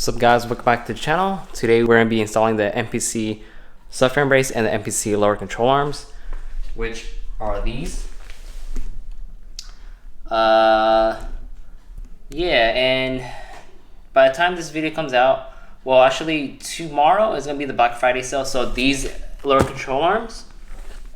What's up guys, welcome back to the channel. Today we're going to be installing the MPC subframe brace and the MPC lower control arms, which are these. Yeah, and by the time this video comes out, well actually tomorrow is going to be the Black Friday sale, so these lower control arms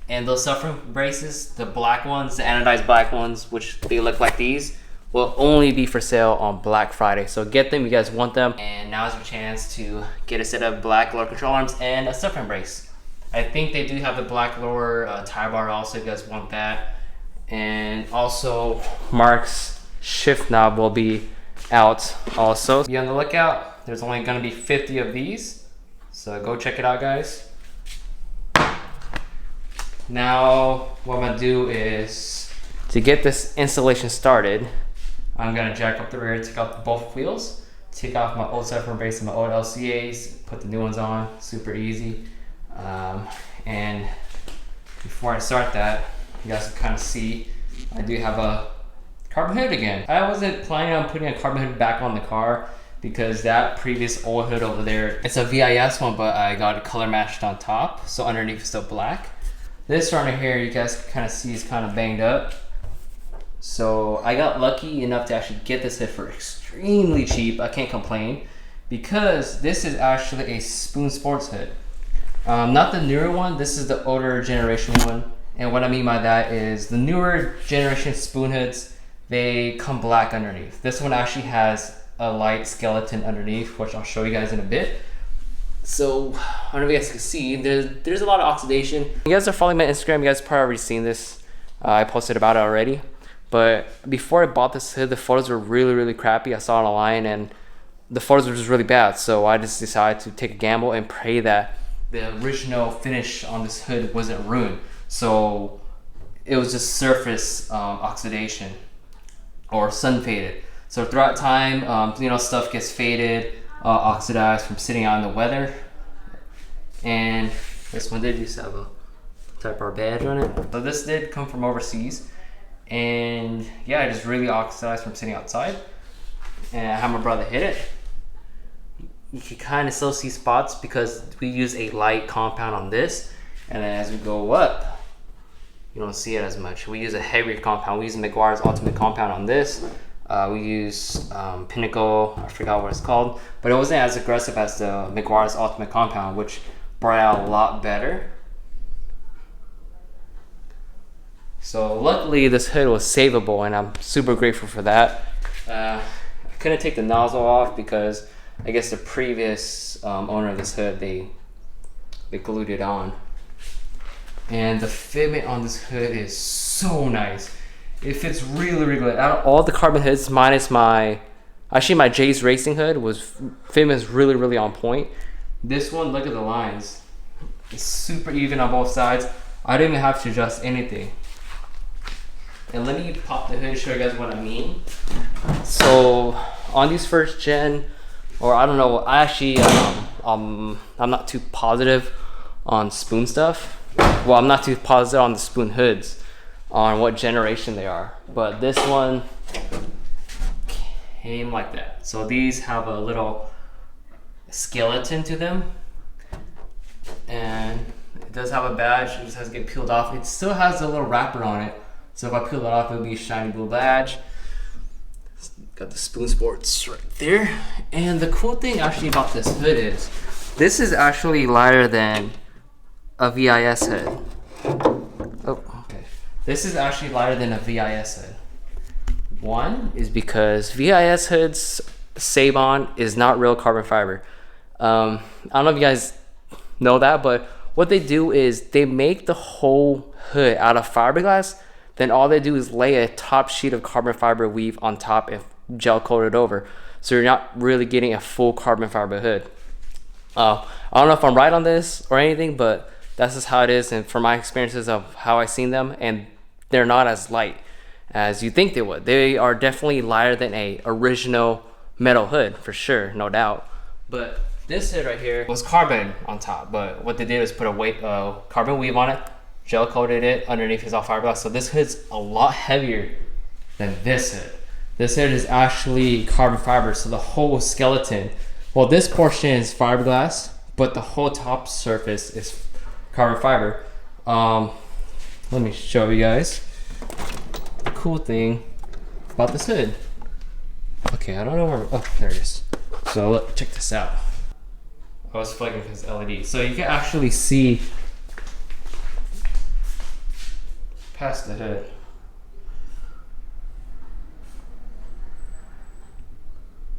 and those subframe braces, the black ones, the anodized black ones, which they look like these, will only be for sale on Black Friday. So get them, you guys want them. And now's your chance to get a set of black lower control arms and a subframe brace. I think they do have the black lower tie bar also if you guys want that. And also Mark's shift knob will be out also. Be on the lookout. There's only gonna be 50 of these. So go check it out guys. Now what I'm gonna do is, to get this installation started, I'm gonna jack up the rear, take out both wheels, take off my old subframe brace and my old LCAs, put the new ones on, super easy. And before I start that, you guys can kind of see, I do have a carbon hood again. I wasn't planning on putting a carbon hood back on the car because that previous old hood over there, it's a VIS one, but I got it color matched on top, so underneath is still black. This one right here, you guys can kind of see is kind of banged up. So I got lucky enough to actually get this hood for extremely cheap. I can't complain because this is actually a Spoon Sports hood. Not the newer one, this is the older generation one. And what I mean by that is the newer generation Spoon hoods, they come black underneath. This one actually has a light skeleton underneath, which I'll show you guys in a bit. So I don't know if you guys can see, there's a lot of oxidation. You guys are following my Instagram, you guys probably already seen this. I posted about it already. But before I bought this hood, the photos were really crappy. I saw it online and the photos were just really bad. So I just decided to take a gamble and pray that the original finish on this hood wasn't ruined. So it was just surface oxidation or sun faded. So throughout time, stuff gets faded, oxidized from sitting out in the weather. And this one did just have a Type R badge on it. So this did come from overseas. And yeah, I just really oxidized from sitting outside. And I had my brother hit it. You can kind of still see spots because we use a light compound on this. And then as we go up, you don't see it as much. We use a heavier compound. We use McGuire's Ultimate Compound on this. We use Pinnacle, I forgot what it's called. But it wasn't as aggressive as the McGuire's Ultimate Compound, which brought out a lot better. So luckily this hood was savable and I'm super grateful for that. I couldn't take the nozzle off because I guess the previous owner of this hood, they glued it on. And the fitment on this hood is so nice. It fits really good. Out of all the carbon hoods, minus my Jay's Racing hood, fitment is really on point. This one, look at the lines. It's super even on both sides. I didn't even have to adjust anything. And let me pop the hood and show you guys what I mean. So on these first gen, or I don't know, I actually I'm not too positive on Spoon stuff. Well, I'm not too positive on the Spoon hoods, on what generation they are. But this one came like that. So these have a little skeleton to them. And it does have a badge, it just has to get peeled off. It still has a little wrapper on it. So if I peel it off, it'll be a shiny blue badge. Got the Spoon Sports right there. And the cool thing actually about this hood is, this is actually lighter than a VIS hood. Oh, okay. This is actually lighter than a VIS hood. One is because VIS hoods, Sabon, is not real carbon fiber. I don't know if you guys know that, but what they do is they make the whole hood out of fiberglass. Then all they do is lay a top sheet of carbon fiber weave on top and gel coat it over. So you're not really getting a full carbon fiber hood. I don't know if I'm right on this or anything, but that's just how it is. And from my experiences of how I've seen them, and they're not as light as you think they would. They are definitely lighter than a original metal hood, for sure, no doubt. But this hood right here was carbon on top, but what they did is put a carbon weave on it, gel coated it, underneath is all fiberglass. So this hood's a lot heavier than this hood. This hood is actually carbon fiber, so the whole skeleton Well, this portion is fiberglass, but the whole top surface is carbon fiber. Let me show you guys the cool thing about this hood. Okay, I don't know where, oh, there it is. So look, check this out. I was flagging his LED. So you can actually see past the hood.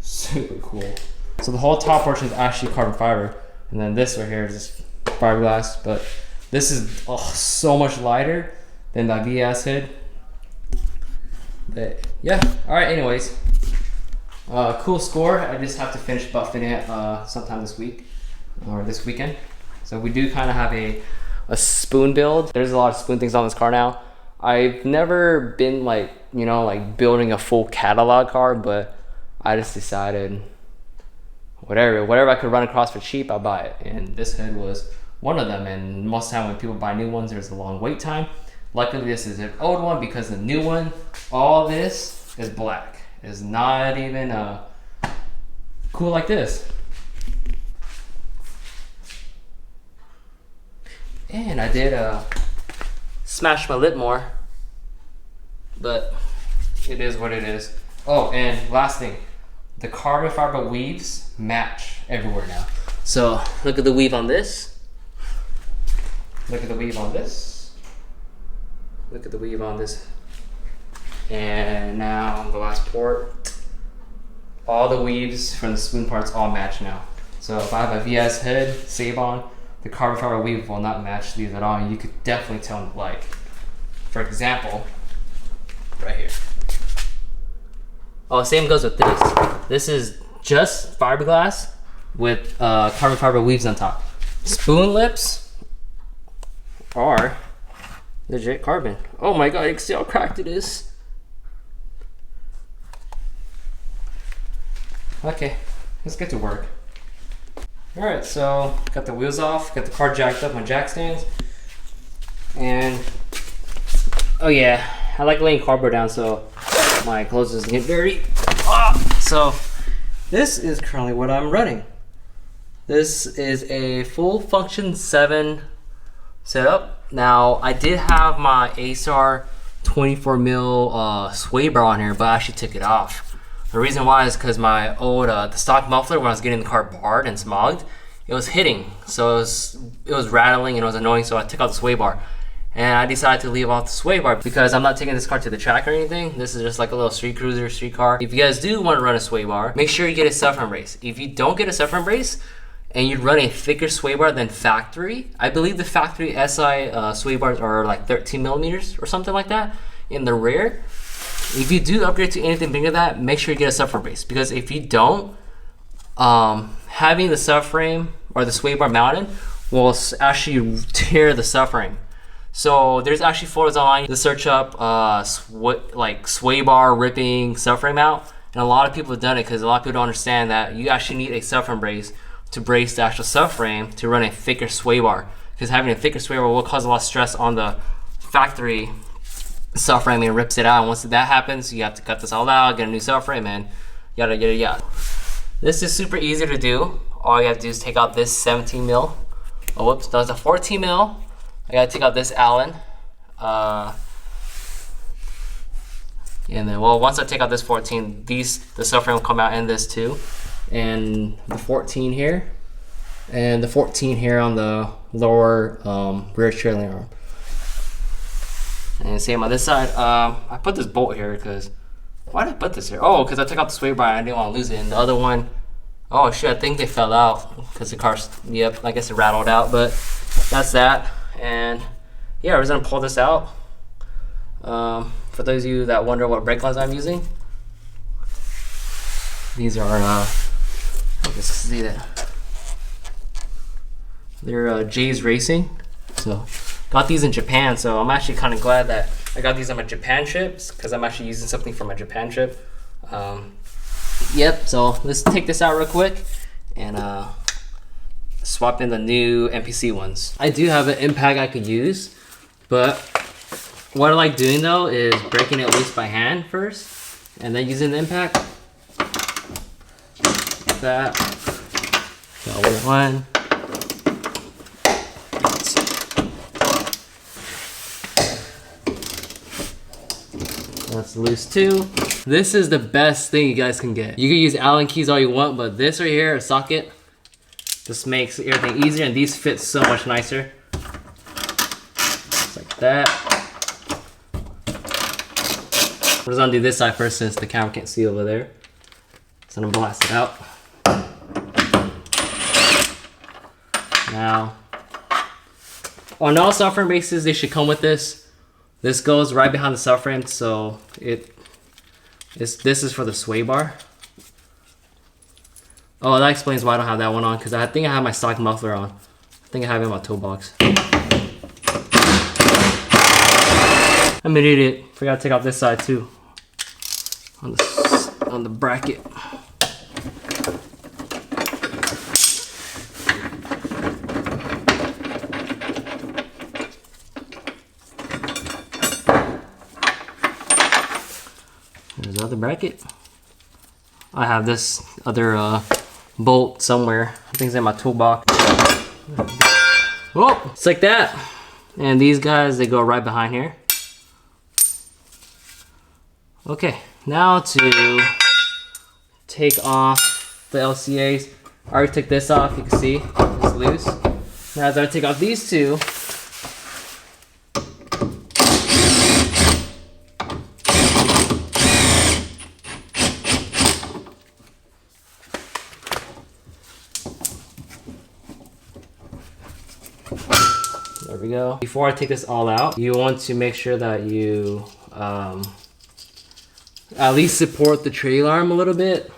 Super cool. So the whole top portion is actually carbon fiber, and then this right here is just fiberglass, but this is so much lighter than that VS hood. But yeah, all right, anyways. Cool score. I just have to finish buffing it sometime this week or this weekend. So we do kind of have a spoon build. There's a lot of spoon things on this car now. I've never been like, you know, like building a full catalog car, but I just decided whatever I could run across for cheap, I'll buy it. And this hood was one of them. And most of the time when people buy new ones, there's a long wait time. Luckily this is an old one, because the new one, all this is black. It's not even cool like this. And I did smash my lip more, but it is what it is. Oh, and last thing, the carbon fiber weaves match everywhere now. So look at the weave on this. Look at the weave on this. Look at the weave on this. And now on the last port, all the weaves from the spoon parts all match now. So if I have a VS hood, save on, the carbon fiber weave will not match these at all. You could definitely tell in the light. For example, right here. Oh, same goes with this. This is just fiberglass with carbon fiber weaves on top. Spoon lips are legit carbon. Oh my god, you can see how cracked it is. Okay, let's get to work. Alright, so got the wheels off, got the car jacked up on jack stands. And oh yeah, I like laying cardboard down so my clothes doesn't get dirty. So this is currently what I'm running. This is a full function 7 setup. Now I did have my ASR 24 mil sway bar on here, but I actually took it off. The reason why is because my old the stock muffler, when I was getting the car barred and smogged, it was hitting, so it was rattling and it was annoying. So I took out the sway bar, and I decided to leave off the sway bar because I'm not taking this car to the track or anything. This is just like a little street cruiser, street car. If you guys do want to run a sway bar, make sure you get a subframe brace. If you don't get a subframe brace and you run a thicker sway bar than factory, I believe the factory SI sway bars are like 13 millimeters or something like that in the rear. If you do upgrade to anything bigger than that, make sure you get a subframe brace, because if you don't, having the subframe or the sway bar mounted will actually tear the subframe. So there's actually photos online to search up like sway bar ripping subframe out, and a lot of people have done it because a lot of people don't understand that you actually need a subframe brace to brace the actual subframe to run a thicker sway bar, because having a thicker sway bar will cause a lot of stress on the factory subframe and rips it out. And once that happens, you have to cut this all out, get a new subframe, and yada yada yada. This is super easy to do. All you have to do is take out this 17 mil. Oh, whoops, that was a 14 mil. I gotta take out this Allen. And then, well, once I take out this 14, the subframe will come out in this too. And the 14 here, and the 14 here on the lower rear trailing arm. And same on this side. I put this bolt here because, why did I put this here? Oh, because I took out the sway bar and I didn't want to lose it. And the other one, oh shit, I think they fell out because the car's, yep, I guess it rattled out. But that's that. And yeah, we're just gonna pull this out. For those of you that wonder what brake lines I'm using, these are, let's see that. They're Jay's Racing. So got these in Japan, so I'm actually kind of glad that I got these on my Japan trips, because I'm actually using something from my Japan trip. Yep, so let's take this out real quick and swap in the new MPC ones. I do have an impact I could use, but what I like doing though is breaking it loose by hand first and then using the impact. That. Got one. That's loose too. This is the best thing you guys can get. You can use Allen keys all you want, but this right here, a socket, just makes everything easier, and these fit so much nicer. Just like that. I'm just gonna do this side first since the camera can't see over there. So I'm gonna blast it out. Now, on all subframe bases, they should come with this. This goes right behind the subframe, so this is for the sway bar. Oh, that explains why I don't have that one on, because I think I have my stock muffler on. I think I have it in my toolbox. I'm an idiot. Forgot to take off this side too. On the bracket. There's the other bracket. I have this other bolt somewhere. I think it's in my toolbox. Oh, it's like that. And these guys, they go right behind here. Okay, now to take off the LCAs. I already took this off, you can see it's loose. Now as I take off these two, there we go. Before I take this all out, you want to make sure that you at least support the trailer arm a little bit.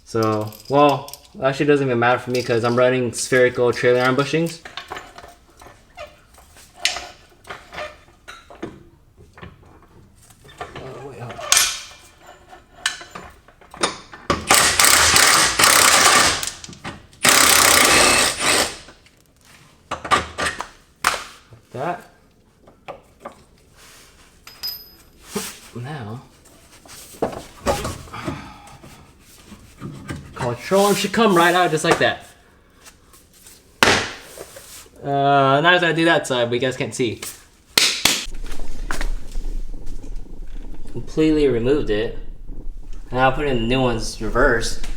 So, well, actually it doesn't even matter for me because I'm running spherical trailer arm bushings. Oh, wait, hold on. Like that. Now, control arm should come right out just like that. Now as I do that side, but you guys can't see. Completely removed it. And I'll put in the new ones reversed.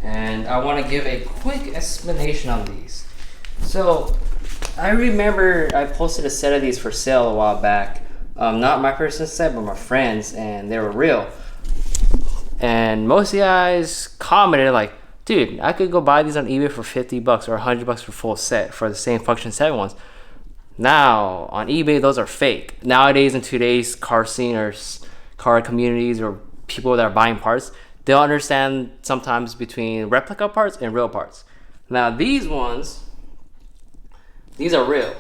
And I want to give a quick explanation on these. So, I remember I posted a set of these for sale a while back. Not my personal set, but my friends, and they were real. And most of you guys commented like, dude, I could go buy these on eBay for 50 bucks or 100 bucks for full set for the same function 7 ones. Now, on eBay, those are fake. Nowadays, in today's car scene or car communities or people that are buying parts, they'll understand sometimes between replica parts and real parts. Now, these ones, these are real.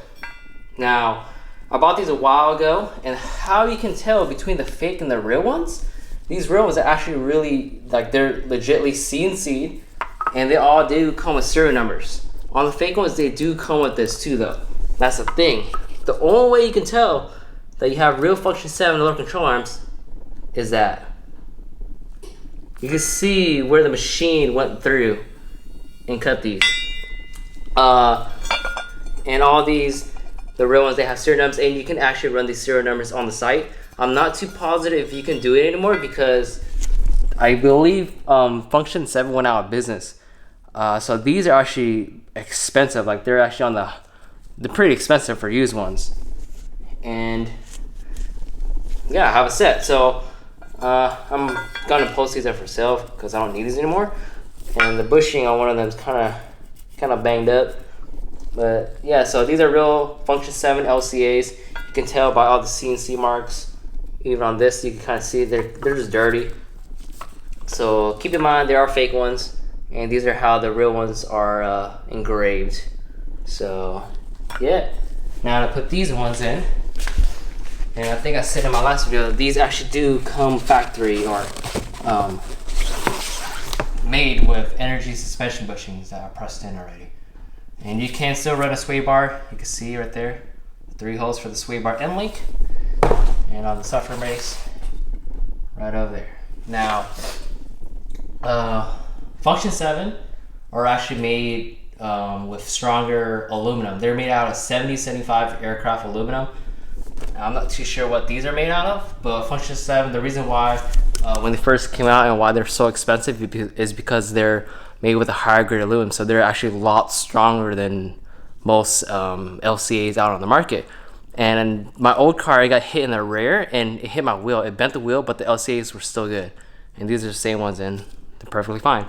Now, I bought these a while ago, and how you can tell between the fake and the real ones, these real ones are actually really, like, they're legitly CNC'd, and they all do come with serial numbers. On the fake ones, they do come with this too, though. That's the thing. The only way you can tell that you have real function 7 lower control arms is that you can see where the machine went through and cut these. And all these, the real ones, they have serial numbers, and you can actually run these serial numbers on the site. I'm not too positive if you can do it anymore because I believe function 7 went out of business. So these are actually expensive. Like, they're actually on they're pretty expensive for used ones. And yeah, I have a set. So I'm gonna post these up for sale because I don't need these anymore. And the bushing on one of them is kind of banged up. But yeah, so these are real function 7 LCAs. You can tell by all the CNC marks. Even on this, you can kind of see they're just dirty. So keep in mind, there are fake ones, and these are how the real ones are engraved. So yeah, now to put these ones in, and I think I said in my last video, these actually do come factory or made with energy suspension bushings that are pressed in already. And you can still run a sway bar. You can see right there, 3 holes for the sway bar end link. And on the subframe base, right over there. Now, function 7, are actually made with stronger aluminum. They're made out of 70-75 aircraft aluminum. I'm not too sure what these are made out of, but Function 7, the reason why when they first came out and why they're so expensive is because they're made with a higher grade aluminum, so they're actually a lot stronger than most LCAs out on the market. And my old car, I got hit in the rear and it hit my wheel. It bent the wheel, but the LCAs were still good. And these are the same ones and they're perfectly fine.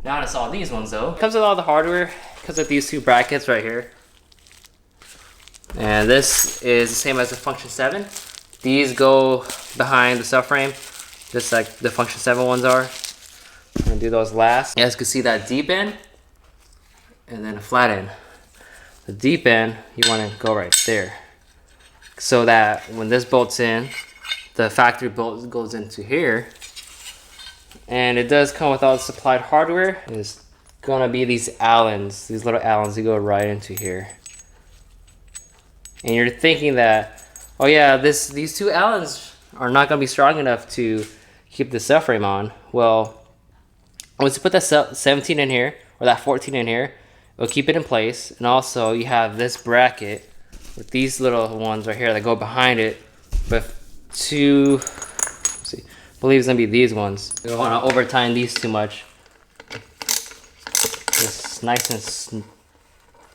Now to install these ones though. It comes with all the hardware. It comes with these two brackets right here. And this is the same as the Function 7. These go behind the subframe, just like the Function 7 ones are. I'm gonna do those last. You guys can see that deep end and then a flat end. The deep end, you wanna go right there. So that when this bolts in, the factory bolt goes into here. And it does come with all the supplied hardware. It's gonna be these Allens, these little Allens that go right into here. And you're thinking that, oh yeah, these two Allens are not gonna be strong enough to keep the subframe on. Well, once you put that 17 in here, or that 14 in here, it'll keep it in place. And also you have this bracket with these little ones right here that go behind it. But two, let's see, I believe it's gonna be these ones. You don't wanna over tighten these too much. It's nice and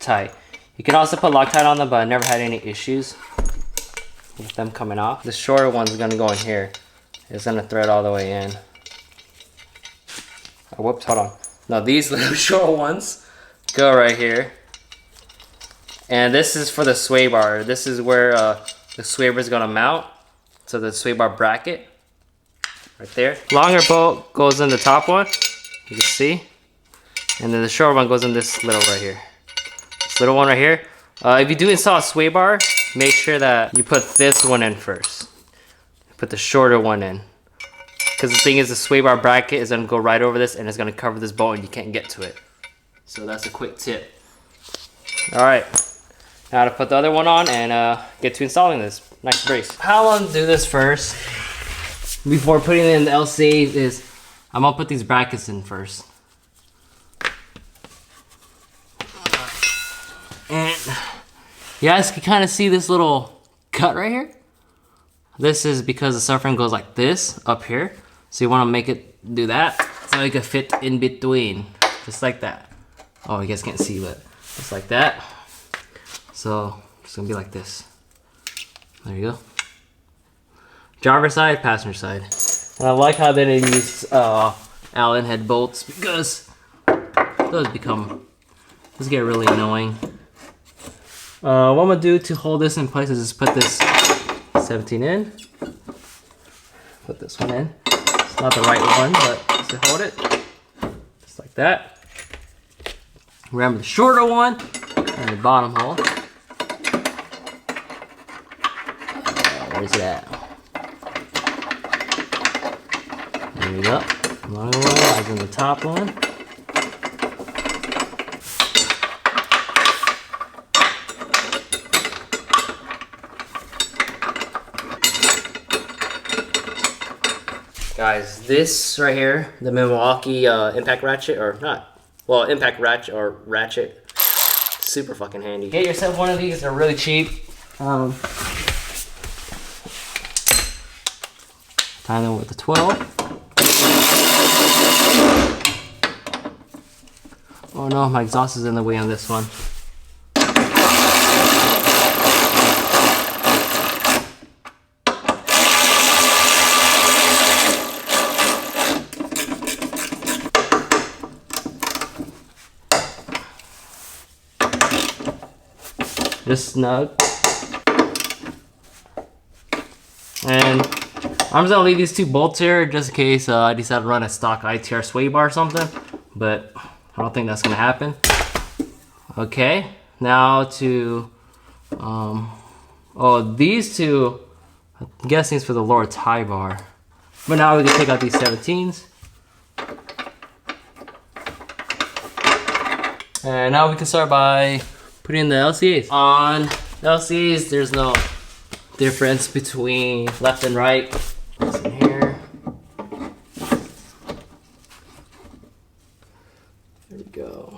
tight. You can also put Loctite on them, but I never had any issues with them coming off. The shorter one's gonna go in here. It's gonna thread all the way in. Oh, whoops, hold on. Now these little short ones go right here. And this is for the sway bar. This is where the sway bar is gonna mount. So the sway bar bracket, right there. Longer bolt goes in the top one, you can see. And then the short one goes in this little right here. Little one right here. If you do install a sway bar, make sure that you put this one in first. Put the shorter one in. Because the thing is, the sway bar bracket is gonna go right over this and it's gonna cover this bolt and you can't get to it. So that's a quick tip. All right, now to put the other one on and get to installing this. Nice brace. How I'm gonna do this first, before putting it in the LCA, is I'm gonna put these brackets in first. And you guys can kind of see this little cut right here. This is because the subframe goes like this up here. So you want to make it do that so it can fit in between, just like that. Oh, you guys can't see, but just like that. So it's gonna be like this. There you go. Driver side, passenger side. And I like how they didn't use Allen head bolts because those get really annoying. What I'm gonna do to hold this in place is just put this 17 in. Put this one in. It's not the right one, but just to hold it. Just like that. Remember the shorter one and the bottom hole. Where's it at? There we go. Longer one is in the top one. Guys, this right here, the Milwaukee impact ratchet, or not, well, impact ratchet or ratchet, super fucking handy. Get yourself one of these, they're really cheap. Tie them with the 12. Oh no, my exhaust is in the way on this one. Just snug. And I'm just gonna leave these two bolts here just in case I decide to run a stock ITR sway bar or something, but I don't think that's gonna happen. Okay, now to, oh, these two, I'm guessing it's for the lower tie bar. But now we can take out these 17s. And now we can start by putting in the LCAs. On the LCAs, there's no difference between left and right. It's in here. There we go.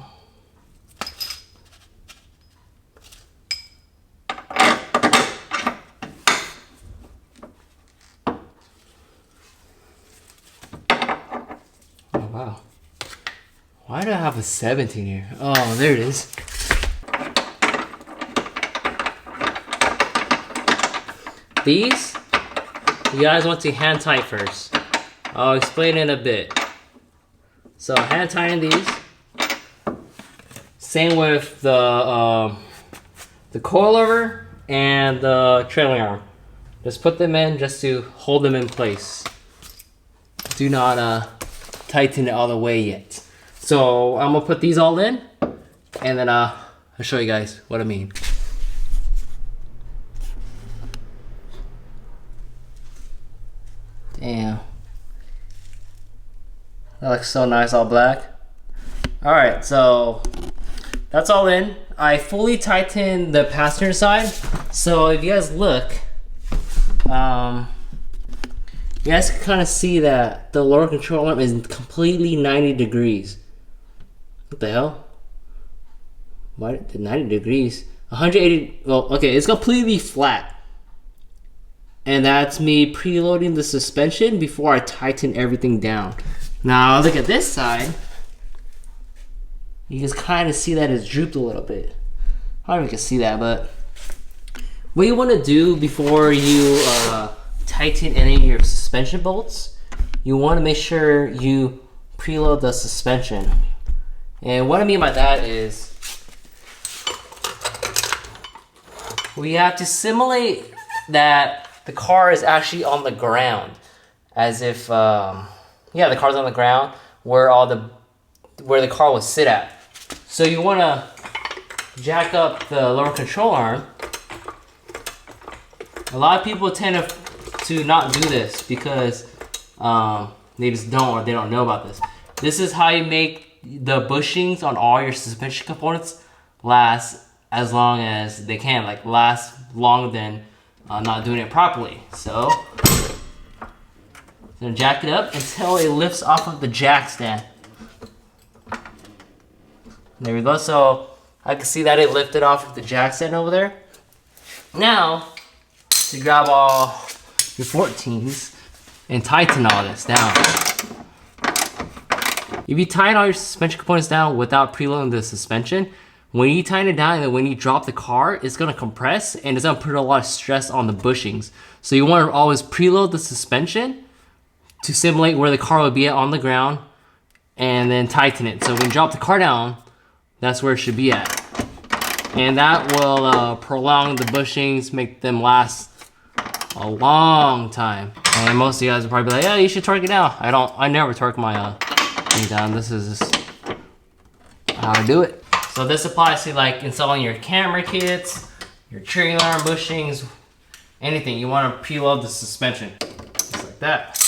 have a 17 here. Oh, there it is. These, you guys want to hand tight first. I'll explain in a bit. So hand tighten these. Same with the coilover and the trailing arm. Just put them in just to hold them in place. Do not tighten it all the way yet. So I'm gonna put these all in, and then I'll show you guys what I mean. Damn. That looks so nice, all black. Alright, so that's all in. I fully tightened the passenger side. So if you guys look, you guys can kind of see that the lower control arm is completely 90 degrees. What the hell? Why did 90 degrees? 180, well, okay, it's completely flat. And that's me preloading the suspension before I tighten everything down. Now look at this side. You can kind of see that it's drooped a little bit. I don't know if you can see that, but what you want to do before you tighten any of your suspension bolts, you want to make sure you preload the suspension. And what I mean by that is we have to simulate that the car is actually on the ground, as if the car's on the ground where the car would sit at. So you want to jack up the lower control arm. A lot of people tend to not do this because they just don't, or they don't know about this. This is how you make the bushings on all your suspension components last as long as they can, like last longer than not doing it properly. So gonna jack it up until it lifts off of the jack stand. There we go. So I can see that it lifted off of the jack stand over there. Now to grab all your 14s and tighten all this down. If you tighten all your suspension components down without preloading the suspension, when you tighten it down and then when you drop the car, it's gonna compress and it's gonna put a lot of stress on the bushings. So you wanna always preload the suspension to simulate where the car would be at on the ground and then tighten it. So when you drop the car down, that's where it should be at. And that will prolong the bushings, make them last a long time. And most of you guys will probably be like, yeah, you should torque it down. I never torque my thing down. This is just how I do it. So this applies to like installing your camera kits, your trailer arm bushings, anything. You want to preload the suspension, just like that.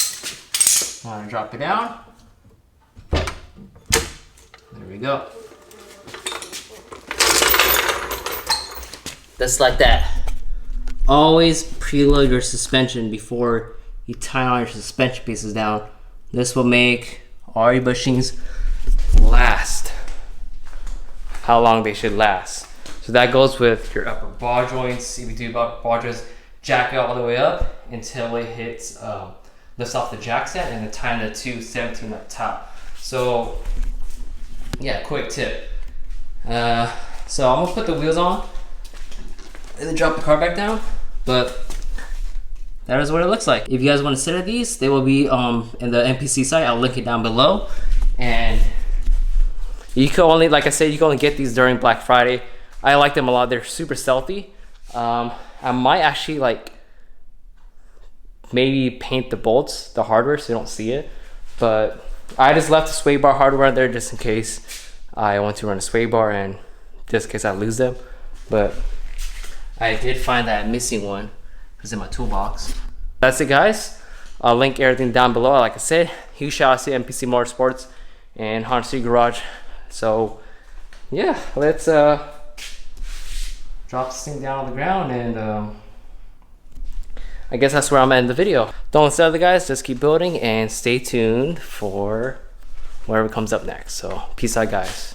Want to drop it down. There we go. Just like that. Always preload your suspension before you tighten all your suspension pieces down. This will make all your bushings last how long they should last. So that goes with your upper ball joints. If you do upper ball joints, jack it all the way up until it hits lifts off the jack stand, and then tighten the 217 at top. So yeah, quick tip. So I'm gonna put the wheels on and then drop the car back down, but that is what it looks like. If you guys want to sit at these, they will be in the MPC site. I'll link it down below. And you can only, like I said, you can only get these during Black Friday. I like them a lot. They're super stealthy. I might actually like maybe paint the bolts, the hardware, so you don't see it. But I just left the sway bar hardware there just in case I want to run a sway bar and just in case I lose them. But I did find that missing one. It's in my toolbox. That's it, guys. I'll link everything down below. Like I said, huge shout out to MPC Motorsports and Honda City Garage. So yeah, let's drop this thing down on the ground, and I guess that's where I'm ending the video. Don't sell the guys, just keep building and stay tuned for whatever comes up next. So peace out, guys.